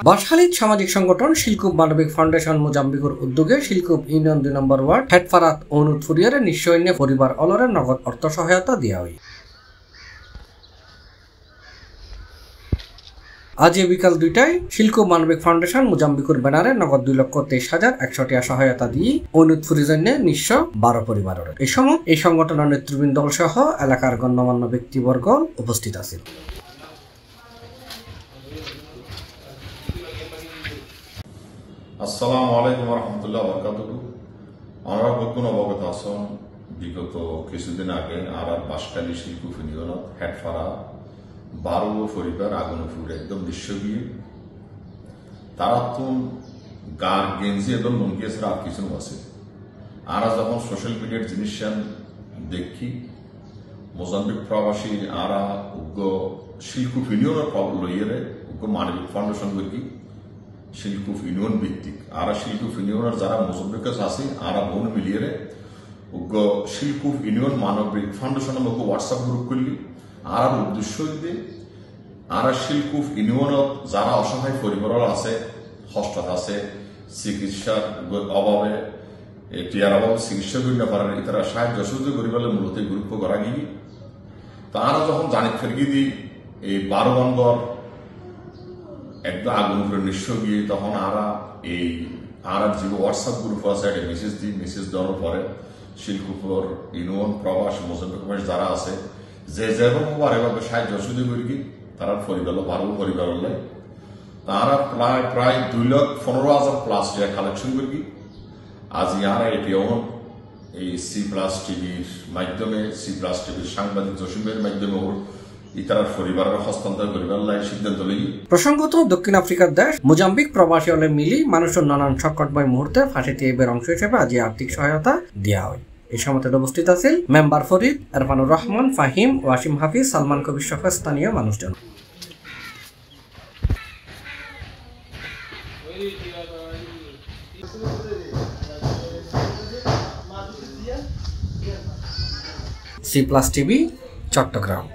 বাঁশখালীর সামাজিক সংগঠন শিলকুপ মানবিক ফাউন্ডেশন মোজাম্বিকের উদ্যোগে শিলকুপ ইউনিয়ন 2 নম্বর ওয়ার্ড হেটফারাত অনুদ ফুরিয়ারে নিঃস্ব পরিবার অলরে নগদ অর্থ সহায়তা দেওয়া হয়। আজ বিকাল 2টায় শিলকুপ মানবিক ফাউন্ডেশন মোজাম্বিকের ব্যানারে নগদ 2,23,100 টাকা সহায়তা দিয়ে অনুদ ফুরির জন্য নিঃস্ব 12 পরিবারের। এই সময় এই সংগঠনের নেতৃবৃন্দ সহ এলাকার গণ্যমান্য ব্যক্তিবর্গ উপস্থিত আছেন। আসসালামু আলাইকুম ওয়া রাহমাতুল্লাহি ওয়া বারাকাতুহু। আমরা বকুন অবগত আছেন বিগত কিছুদিন আগে আর বাঁশখালী শিলকুপ ইউনিয়নত হেটফারা 12 পরিবার আগুনে পুড়ে একদম নিঃস্ব গিয়ে তারা তো গার গেঞ্জি একদম লুঙ্গি ছাড়া আর কিছু আছে। আর যখন সোশ্যাল মিডিয়ার জিনিস দেখি মোজাম্বিক প্রবাসী আরা উগ্র শিলকুপ ইউনিয়নের লইয়েরে উগ্র মানবিক ফাউন্ডেশন করি শিলকুপ ইউনিয়ন ভিত্তিক আর শিলকুপ ইউনিয়নের যারা মোজাম্বিক আছে আর বোন মিলিয়ে উগ্র শিলকুপ ইউনিয়ন মানবিক ফাউন্ডেশনের লোক হোয়াটসঅ্যাপ গ্রুপ করলি আর উদ্দেশ্য দিয়ে আর শিলকুপ ইউনিয়নত যারা অসহায় পরিবার আছে হস্টাল আছে চিকিৎসার অভাবে টিয়ার অভাবে চিকিৎসা করি না পারেন তারা সাহায্য সহযোগ করি বলে মূলত গ্রুপ করা গিয়ে তারা যখন জানি ফেরগি দিই এই 12 নম্বর একদম আগুন করে নিঃস্ব গিয়ে তখন এই যে হোয়াটসঅ্যাপ গ্রুপ আছে একটা মেসেজ দেওয়ার পরে শিলকুপর ইউনিয়ন প্রবাস মোজাম্বিক যারা আছে যে যেরকম এভাবে সাহায্য সুযোগ করি তারা পরিবার 12 পরিবার হলে তারা প্রায় 2,15,000 প্লাস টাকা কালেকশন করি। আজ ইয়ারা এটিও এই C+ টিভির মাধ্যমে C+ টিভির সাংবাদিক জসিমের মাধ্যমে ইতার পরিবারের হস্তান্তর করিবার সিদ্ধান্ত লই। প্রসঙ্গত দক্ষিণ আফ্রিকার দেশ মোজাম্বিক প্রবাসী হলে মিলি মানুষের নানান সংকটময় মুহূর্তে ফাঁসি টিএবের অংশ হিসেবে আজ আর্থিক সহায়তা দেওয়া হয়। এই সময়তে উপস্থিত আছেন মেম্বার ফরিদ, এরফানুর রহমান, ফাহিম, ওয়াসিম হাফিজ, সালমান কবির সহ স্থানীয় মানুষজন। C+ TV, Chittagong.